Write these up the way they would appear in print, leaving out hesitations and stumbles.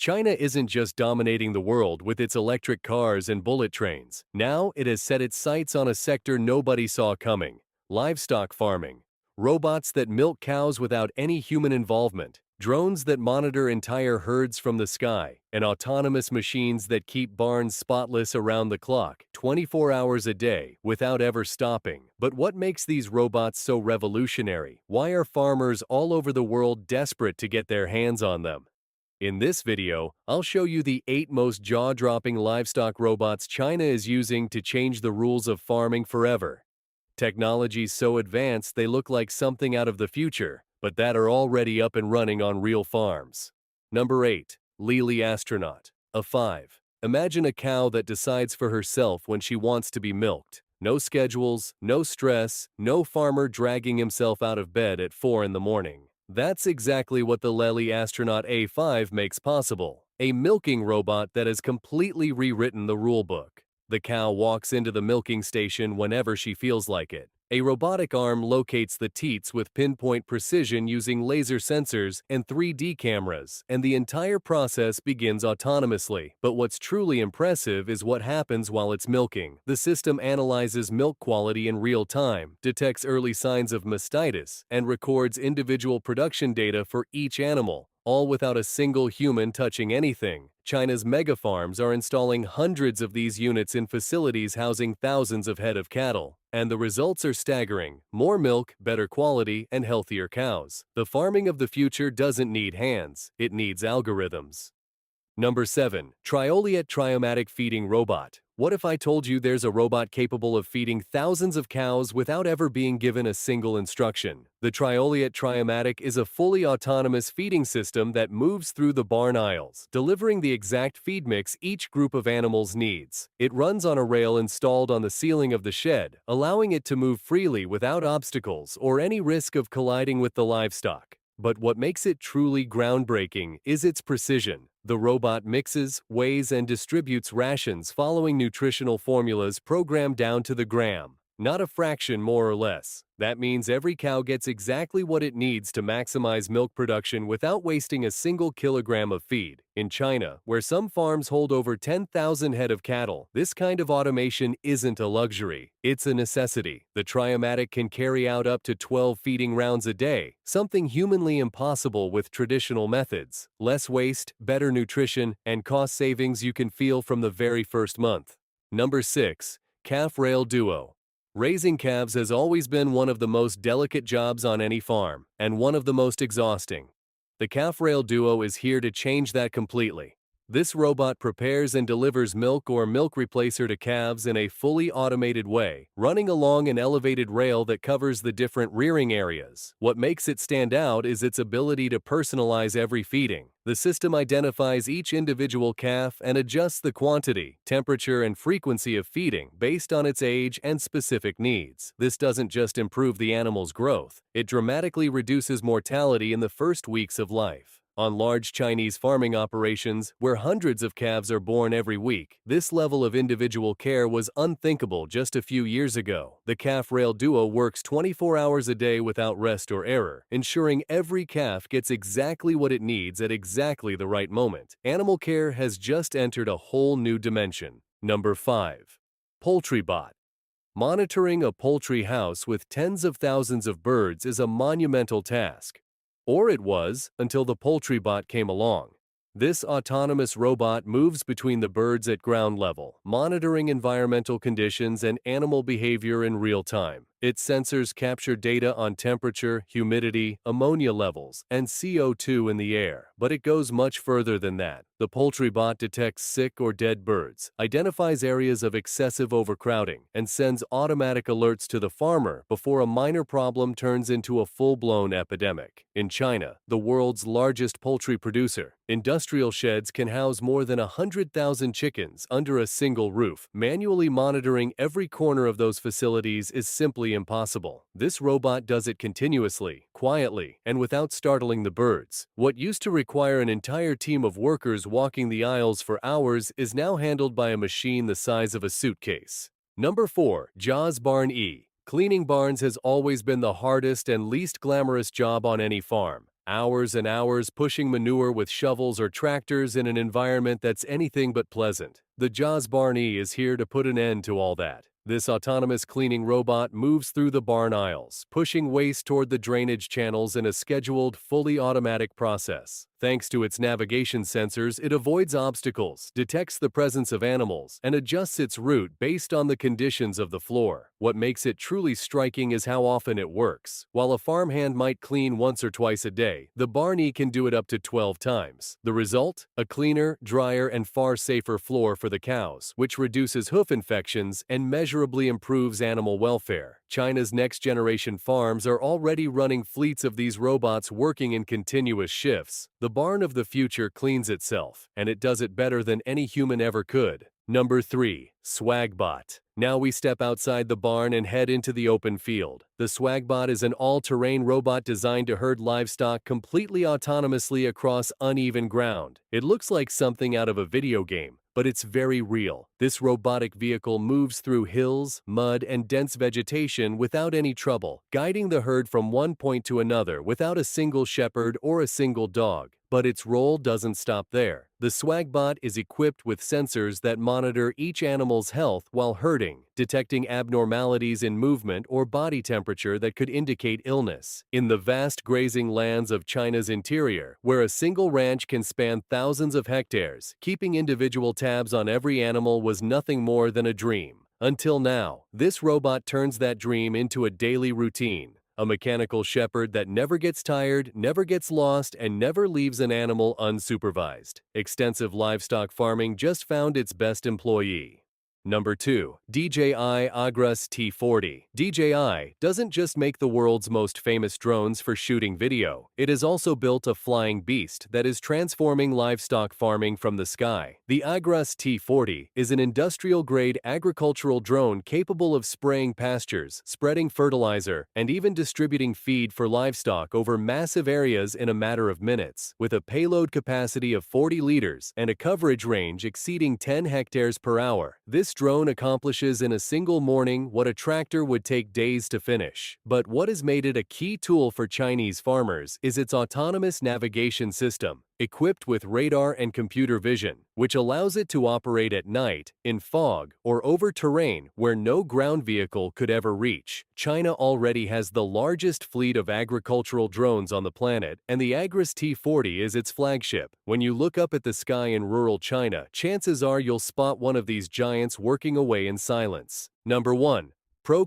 China isn't just dominating the world with its electric cars and bullet trains. Now it has set its sights on a sector nobody saw coming: livestock farming. Robots that milk cows without any human involvement, drones that monitor entire herds from the sky, and autonomous machines that keep barns spotless around the clock, 24 hours a day, without ever stopping. But what makes these robots so revolutionary? Why are farmers all over the world desperate to get their hands on them? In this video, I'll show you the 8 most jaw-dropping livestock robots China is using to change the rules of farming forever. Technology's so advanced they look like something out of the future, but that are already up and running on real farms. Number 8. Lely Astronaut. A 5. Imagine a cow that decides for herself when she wants to be milked. No schedules, no stress, no farmer dragging himself out of bed at 4 in the morning. That's exactly what the Lely Astronaut A5 makes possible. A milking robot that has completely rewritten the rulebook. The cow walks into the milking station whenever she feels like it. A robotic arm locates the teats with pinpoint precision using laser sensors and 3D cameras, and the entire process begins autonomously. But what's truly impressive is what happens while it's milking. The system analyzes milk quality in real time, detects early signs of mastitis, and records individual production data for each animal, all without a single human touching anything. China's mega farms are installing hundreds of these units in facilities housing thousands of head of cattle. And the results are staggering: more milk, better quality, and healthier cows. The farming of the future doesn't need hands, it needs algorithms. Number 7. Triol Triomatic Feeding Robot. What if I told you there's a robot capable of feeding thousands of cows without ever being given a single instruction? The Triol Triomatic is a fully autonomous feeding system that moves through the barn aisles, delivering the exact feed mix each group of animals needs. It runs on a rail installed on the ceiling of the shed, allowing it to move freely without obstacles or any risk of colliding with the livestock. But what makes it truly groundbreaking is its precision. The robot mixes, weighs, and distributes rations following nutritional formulas programmed down to the gram, not a fraction more or less. That means every cow gets exactly what it needs to maximize milk production without wasting a single kilogram of feed. In China, where some farms hold over 10,000 head of cattle, this kind of automation isn't a luxury, it's a necessity. The Triomatic can carry out up to 12 feeding rounds a day, something humanly impossible with traditional methods. Less waste, better nutrition, and cost savings you can feel from the very first month. Number 6. Calf Rail Duo. Raising calves has always been one of the most delicate jobs on any farm, and one of the most exhausting. The Calf Rail Duo is here to change that completely. This robot prepares and delivers milk or milk replacer to calves in a fully automated way, running along an elevated rail that covers the different rearing areas. What makes it stand out is its ability to personalize every feeding. The system identifies each individual calf and adjusts the quantity, temperature, and frequency of feeding based on its age and specific needs. This doesn't just improve the animal's growth, it dramatically reduces mortality in the first weeks of life. On large Chinese farming operations, where hundreds of calves are born every week, this level of individual care was unthinkable just a few years ago. The Calf Rail Duo works 24 hours a day without rest or error, ensuring every calf gets exactly what it needs at exactly the right moment. Animal care has just entered a whole new dimension. Number 5. Poultrybot. Monitoring a poultry house with tens of thousands of birds is a monumental task. Or it was, until the Poultrybot came along. This autonomous robot moves between the birds at ground level, monitoring environmental conditions and animal behavior in real time. Its sensors capture data on temperature, humidity, ammonia levels, and CO2 in the air, but it goes much further than that. The Poultrybot detects sick or dead birds, identifies areas of excessive overcrowding, and sends automatic alerts to the farmer before a minor problem turns into a full-blown epidemic. In China, the world's largest poultry producer, industrial sheds can house more than 100,000 chickens under a single roof. Manually monitoring every corner of those facilities is simply impossible. This robot does it continuously, quietly, and without startling the birds. What used to require an entire team of workers walking the aisles for hours is now handled by a machine the size of a suitcase. Number 4. Jaws Barn E. Cleaning barns has always been the hardest and least glamorous job on any farm. Hours and hours pushing manure with shovels or tractors in an environment that's anything but pleasant. The Jaws Barney is here to put an end to all that. This autonomous cleaning robot moves through the barn aisles, pushing waste toward the drainage channels in a scheduled, fully automatic process. Thanks to its navigation sensors, it avoids obstacles, detects the presence of animals, and adjusts its route based on the conditions of the floor. What makes it truly striking is how often it works. While a farmhand might clean once or twice a day, the Barney can do it up to 12 times. The result? A cleaner, drier, and far safer floor for the cows, which reduces hoof infections and measurably improves animal welfare. China's next-generation farms are already running fleets of these robots working in continuous shifts. The barn of the future cleans itself, and it does it better than any human ever could. Number 3. Swagbot. Now we step outside the barn and head into the open field. The Swagbot is an all-terrain robot designed to herd livestock completely autonomously across uneven ground. It looks like something out of a video game, but it's very real. This robotic vehicle moves through hills, mud, and dense vegetation without any trouble, guiding the herd from one point to another without a single shepherd or a single dog. But its role doesn't stop there. The Swagbot is equipped with sensors that monitor each animal's health while herding, detecting abnormalities in movement or body temperature that could indicate illness. In the vast grazing lands of China's interior, where a single ranch can span thousands of hectares, keeping individual tabs on every animal was nothing more than a dream. Until now, this robot turns that dream into a daily routine. A mechanical shepherd that never gets tired, never gets lost, and never leaves an animal unsupervised. Extensive livestock farming just found its best employee. Number 2. DJI Agris T40. DJI doesn't just make the world's most famous drones for shooting video. It has also built a flying beast that is transforming livestock farming from the sky. The Agris T40 is an industrial-grade agricultural drone capable of spraying pastures, spreading fertilizer, and even distributing feed for livestock over massive areas in a matter of minutes. With a payload capacity of 40 liters and a coverage range exceeding 10 hectares per hour, this drone accomplishes in a single morning what a tractor would take days to finish. But what has made it a key tool for Chinese farmers is its autonomous navigation system, equipped with radar and computer vision, which allows it to operate at night, in fog, or over terrain where no ground vehicle could ever reach. China already has the largest fleet of agricultural drones on the planet, and the Agris T40 is its flagship. When you look up at the sky in rural China, chances are you'll spot one of these giants working away in silence. Number 1.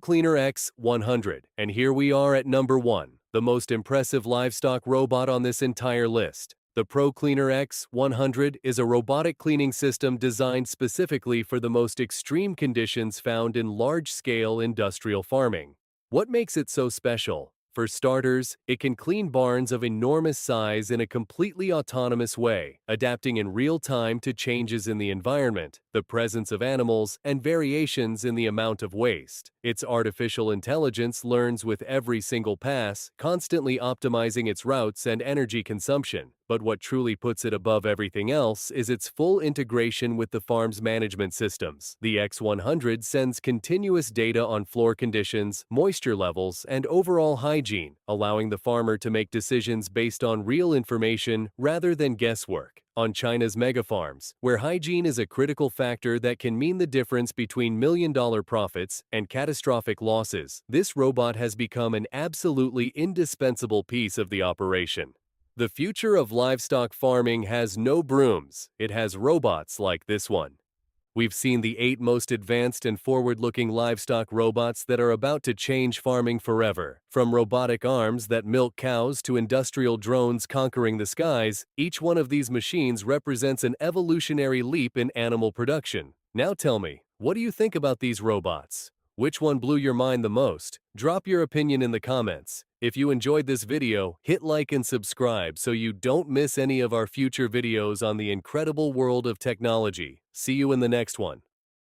Cleaner X100. And here we are at number 1, the most impressive livestock robot on this entire list. The Cleaner X100 is a robotic cleaning system designed specifically for the most extreme conditions found in large-scale industrial farming. What makes it so special? For starters, it can clean barns of enormous size in a completely autonomous way, adapting in real time to changes in the environment, the presence of animals, and variations in the amount of waste. Its artificial intelligence learns with every single pass, constantly optimizing its routes and energy consumption. But what truly puts it above everything else is its full integration with the farm's management systems. The X100 sends continuous data on floor conditions, moisture levels, and overall hygiene, allowing the farmer to make decisions based on real information rather than guesswork. On China's megafarms, where hygiene is a critical factor that can mean the difference between million-dollar profits and catastrophic losses, this robot has become an absolutely indispensable piece of the operation. The future of livestock farming has no brooms, it has robots like this one. We've seen the 8 most advanced and forward-looking livestock robots that are about to change farming forever. From robotic arms that milk cows to industrial drones conquering the skies, each one of these machines represents an evolutionary leap in animal production. Now tell me, what do you think about these robots? Which one blew your mind the most? Drop your opinion in the comments. If you enjoyed this video, hit like and subscribe so you don't miss any of our future videos on the incredible world of technology. See you in the next one.